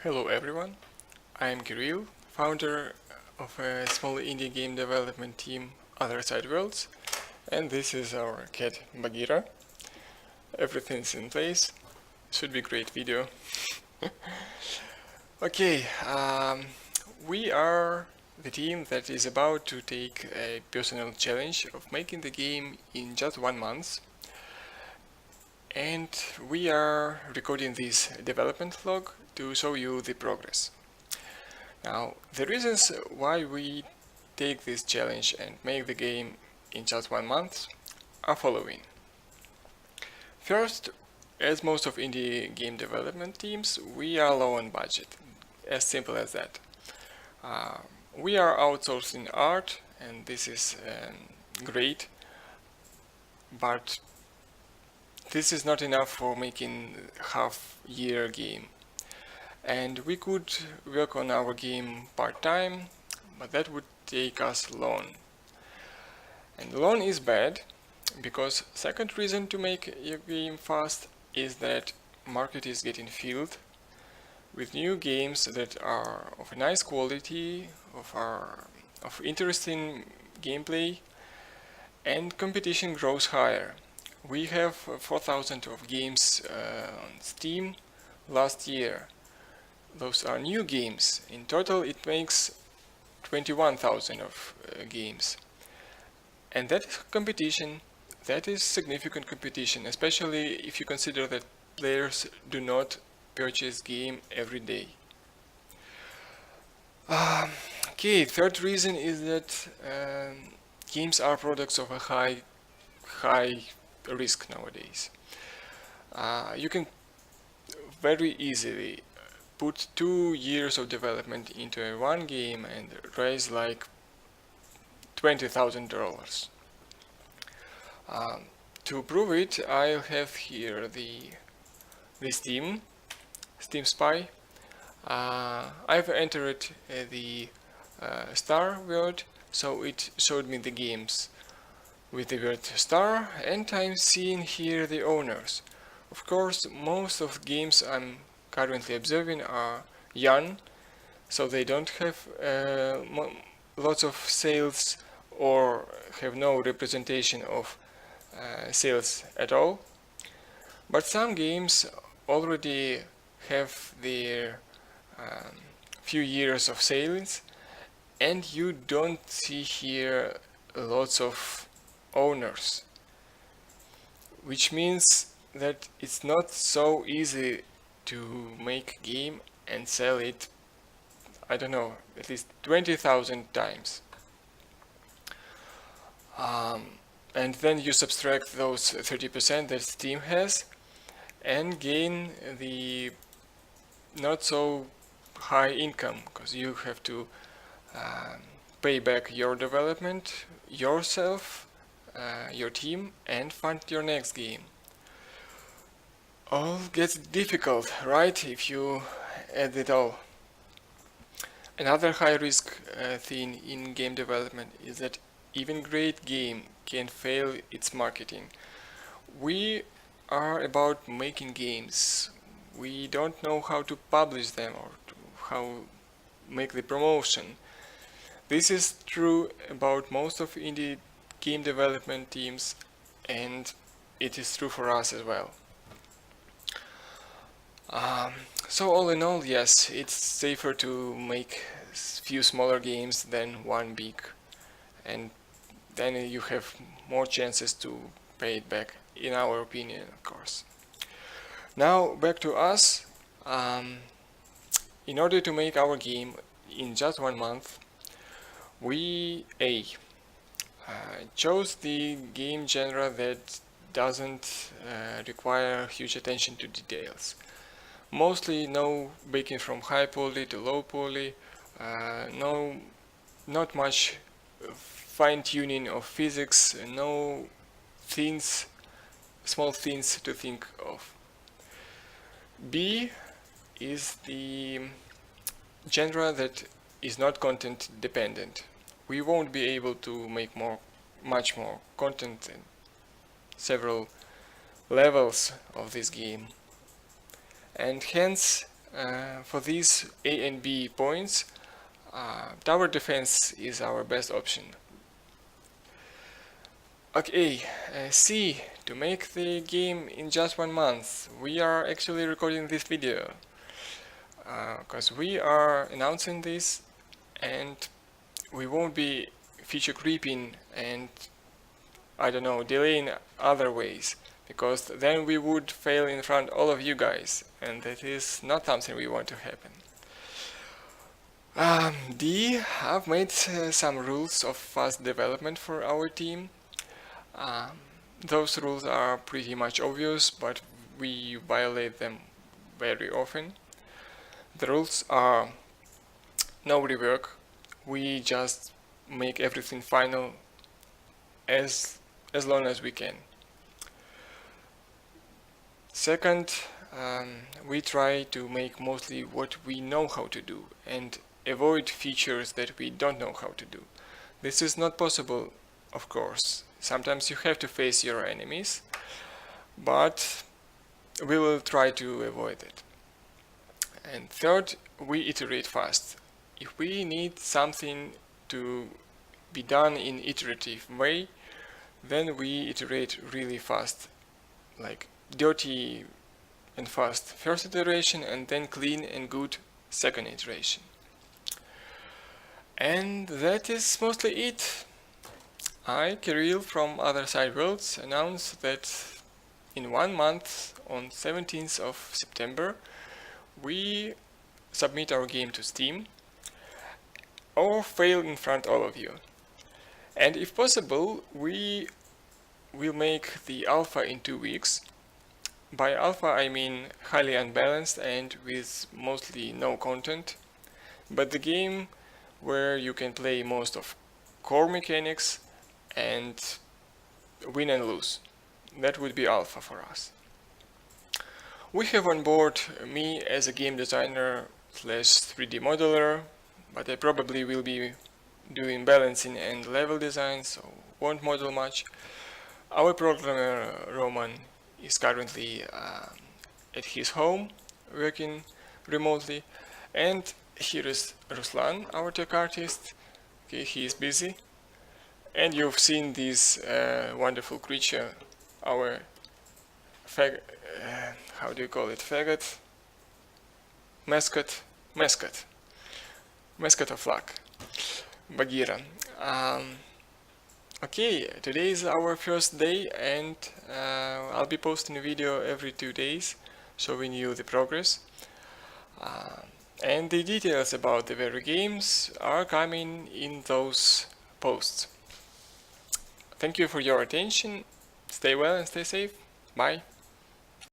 Hello everyone, I am Kirill, founder of a small indie game development team Other Side Worlds, and this is our cat Bagheera. Everything's in place, should be a great video. Okay, we are the team that is about to take a personal challenge of making the game in just 1 month, and we are recording this development log to show you the progress. Now, the reasons why we take this challenge and make the game in just 1 month are following. First, as most of indie game development teams, we are low on budget, as simple as that. We are outsourcing art, and this is great, but this is not enough for making half-year game. And we could work on our game part-time, but that would take us long. And long is bad, because second reason to make your game fast is that market is getting filled with new games that are of a nice quality, of interesting gameplay, and competition grows higher. We have 4,000 of games on Steam last year. Those are new games. In total it makes 21,000 of games. And that is competition, that is significant competition, especially if you consider that players do not purchase game every day. Okay, third reason is that games are products of a high risk nowadays. You can very easily put 2 years of development into one game and raise like $20,000. To prove it, I'll have here the Steam Spy. I've entered the star word, so it showed me the games with the word star, and I'm seeing here the owners. Of course, most of games I'm currently observing are young, so they don't have lots of sales or have no representation of sales at all. But some games already have their few years of sales, and you don't see here lots of owners, which means that it's not so easy to make a game and sell it, I don't know, at least 20,000 times. And then you subtract those 30% that Steam has and gain the not so high income, because you have to pay back your development yourself, your team, and fund your next game. All gets difficult, right, if you add it all. Another high risk thing in game development is that even great game can fail its marketing. We are about making games. We don't know how to publish them or how make the promotion. This is true about most of indie game development teams, and it is true for us as well. So all in all, yes, it's safer to make few smaller games than one big, and then you have more chances to pay it back, in our opinion, of course. Now back to us. In order to make our game in just 1 month, we chose the game genre that doesn't require huge attention to details. Mostly no breaking from high poly to low poly, not much fine-tuning of physics, no things, small things to think of. B is the genre that is not content dependent. We won't be able to make much more content and several levels of this game, and hence for these A and B points, tower defense is our best option. Okay, C, to make the game in just 1 month. We are actually recording this video because we are announcing this, and we won't be feature creeping and, I don't know, delaying other ways, because then we would fail in front of all of you guys, and that is not something we want to happen. D, I've made some rules of fast development for our team. Those rules are pretty much obvious, but we violate them very often. The rules are no rework. We just make everything final as long as we can. Second, we try to make mostly what we know how to do and avoid features that we don't know how to do. This is not possible, of course. Sometimes you have to face your enemies, but we will try to avoid it. And third, we iterate fast. If we need something to be done in iterative way, then we iterate really fast, like dirty and fast first iteration, and then clean and good second iteration. And that is mostly it. I, Kirill from Other Side Worlds, announced that in 1 month, on 17th of September, we submit our game to Steam or fail in front of all of you. And if possible, we will make the alpha in 2 weeks. By alpha I mean highly unbalanced and with mostly no content, but the game where you can play most of core mechanics and win and lose. That would be alpha for us. We have on board me as a game designer / 3D modeler, but I probably will be doing balancing and level design, so won't model much. Our programmer Roman is currently at his home working remotely, and here is Ruslan, our tech artist. Okay, he is busy. And you've seen this wonderful creature, our how do you call it? Faggot? Mascot of luck, Bagheera. Okay, today is our first day, and I'll be posting a video every 2 days showing you the progress. And the details about the very games are coming in those posts. Thank you for your attention. Stay well and stay safe. Bye.